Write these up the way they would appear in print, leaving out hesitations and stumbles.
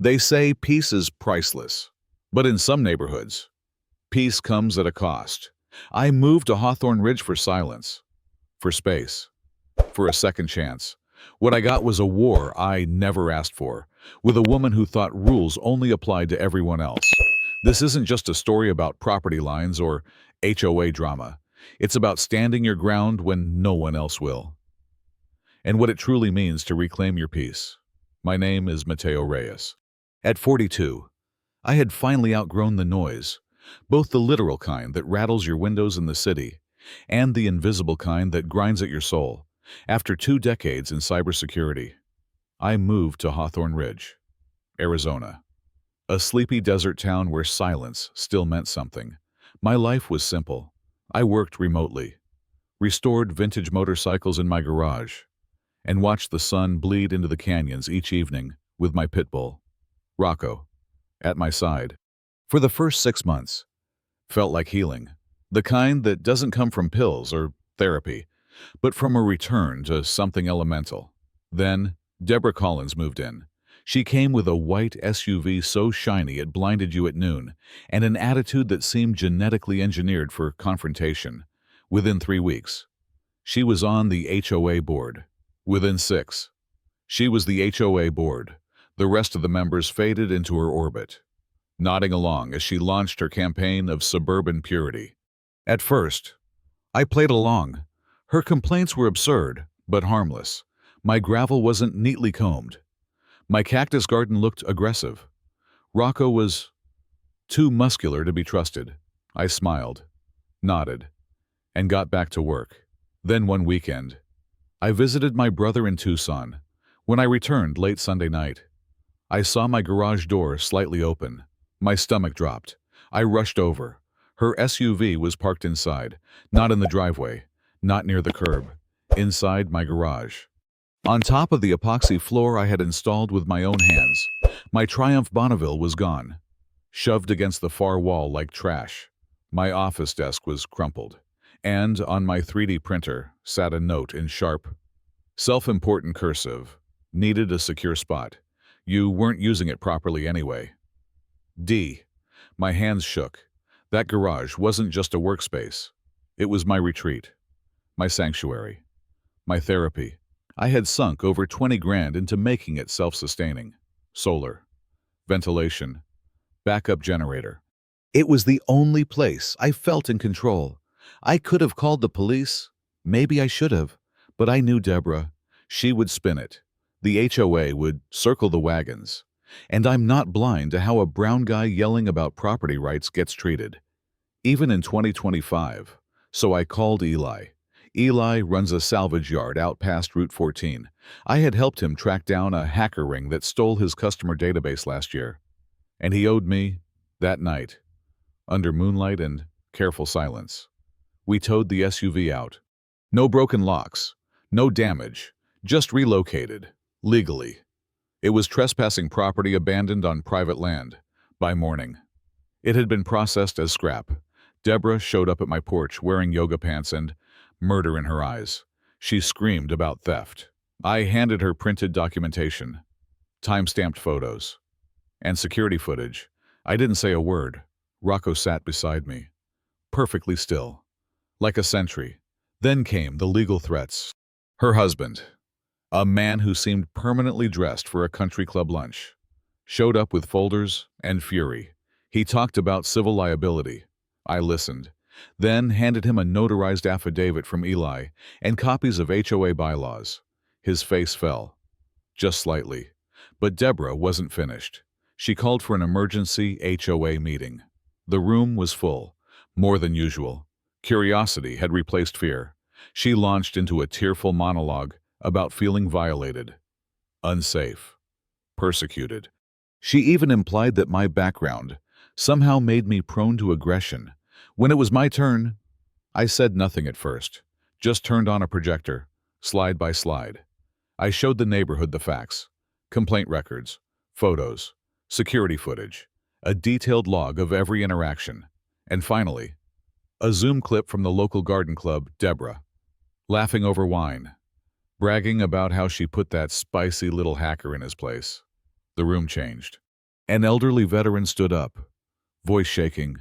They say peace is priceless, but in some neighborhoods, peace comes at a cost. I moved to Hawthorne Ridge for silence, for space, for a second chance. What I got was a war I never asked for, with a woman who thought rules only applied to everyone else. This isn't just a story about property lines or HOA drama. It's about standing your ground when no one else will, and what it truly means to reclaim your peace. My name is Mateo Reyes. At 42, I had finally outgrown the noise, both the literal kind that rattles your windows in the city and the invisible kind that grinds at your soul. After 2 decades in cybersecurity, I moved to Hawthorne Ridge, Arizona, a sleepy desert town where silence still meant something. My life was simple. I worked remotely, restored vintage motorcycles in my garage, and watched the sun bleed into the canyons each evening with my pit bull, Rocco, at my side. For the first 6 months, felt like healing, the kind that doesn't come from pills or therapy, but from a return to something elemental. Then, Deborah Collins moved in. She came with a white SUV so shiny it blinded you at noon, and an attitude that seemed genetically engineered for confrontation. Within 3 weeks, she was on the HOA board. Within 6, she was the HOA board. The rest of the members faded into her orbit, nodding along as she launched her campaign of suburban purity. At first, I played along. Her complaints were absurd, but harmless. My gravel wasn't neatly combed. My cactus garden looked aggressive. Rocco was too muscular to be trusted. I smiled, nodded, and got back to work. Then one weekend, I visited my brother in Tucson. When I returned late Sunday night, I saw my garage door slightly open. My stomach dropped. I rushed over. Her SUV was parked inside, not in the driveway, not near the curb, inside my garage. On top of the epoxy floor I had installed with my own hands, my Triumph Bonneville was gone, shoved against the far wall like trash. My office desk was crumpled, and on my 3D printer sat a note in sharp, self-important cursive: needed a secure spot. You weren't using it properly anyway. D. My hands shook. That garage wasn't just a workspace. It was my retreat, my sanctuary, my therapy. I had sunk over 20 grand into making it self-sustaining. Solar, ventilation, backup generator. It was the only place I felt in control. I could have called the police. Maybe I should have. But I knew Deborah. She would spin it. The HOA would circle the wagons. And I'm not blind to how a brown guy yelling about property rights gets treated, even in 2025. So I called Eli. Eli runs a salvage yard out past Route 14. I had helped him track down a hacker ring that stole his customer database last year. And he owed me, that night, under moonlight and careful silence. We towed the SUV out. No broken locks, no damage, just relocated, legally. It was trespassing property abandoned on private land. By morning, it had been processed as scrap. Deborah showed up at my porch wearing yoga pants and murder in her eyes. She screamed about theft. I handed her printed documentation, time-stamped photos, and security footage. I didn't say a word. Rocco sat beside me, perfectly still, like a sentry. Then came the legal threats. Her husband, a man who seemed permanently dressed for a country club lunch, showed up with folders and fury. He talked about civil liability. I listened, then handed him a notarized affidavit from Eli and copies of HOA bylaws. His face fell, just slightly. But Deborah wasn't finished. She called for an emergency HOA meeting. The room was full, more than usual. Curiosity had replaced fear. She launched into a tearful monologue about feeling violated, unsafe, persecuted. She even implied that my background somehow made me prone to aggression. When it was my turn, I said nothing at first, just turned on a projector, slide by slide. I showed the neighborhood the facts, complaint records, photos, security footage, a detailed log of every interaction, and finally, a Zoom clip from the local garden club, Deborah, laughing over wine, bragging about how she put that spicy little hacker in his place. The room changed. An elderly veteran stood up, voice shaking,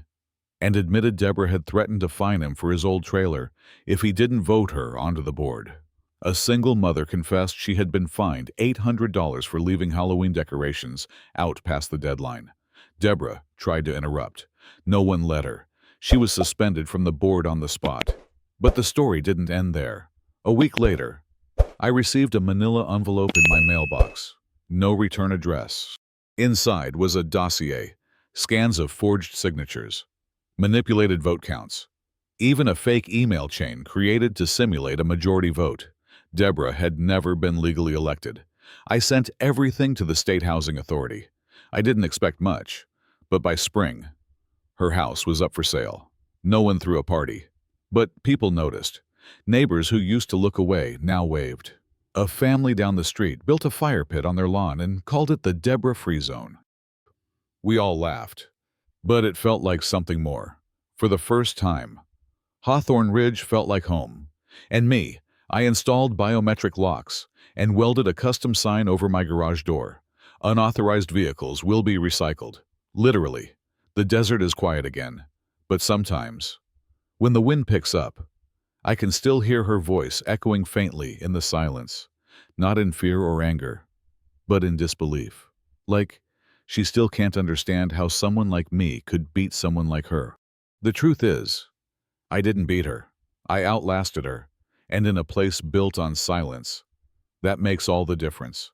and admitted Deborah had threatened to fine him for his old trailer if he didn't vote her onto the board. A single mother confessed she had been fined $800 for leaving Halloween decorations out past the deadline. Deborah tried to interrupt. No one let her. She was suspended from the board on the spot. But the story didn't end there. A week later, I received a manila envelope in my mailbox. No return address. Inside was a dossier, scans of forged signatures, manipulated vote counts, even a fake email chain created to simulate a majority vote. Deborah had never been legally elected. I sent everything to the State Housing Authority. I didn't expect much, but by spring, her house was up for sale. No one threw a party, but people noticed. Neighbors who used to look away now waved. A family down the street built a fire pit on their lawn and called it the Deborah Free Zone. We all laughed, but it felt like something more. For the first time, Hawthorne Ridge felt like home. And me, I installed biometric locks and welded a custom sign over my garage door. Unauthorized vehicles will be recycled. Literally, the desert is quiet again. But sometimes, when the wind picks up, I can still hear her voice echoing faintly in the silence, not in fear or anger, but in disbelief. Like, she still can't understand how someone like me could beat someone like her. The truth is, I didn't beat her. I outlasted her, and in a place built on silence. That makes all the difference.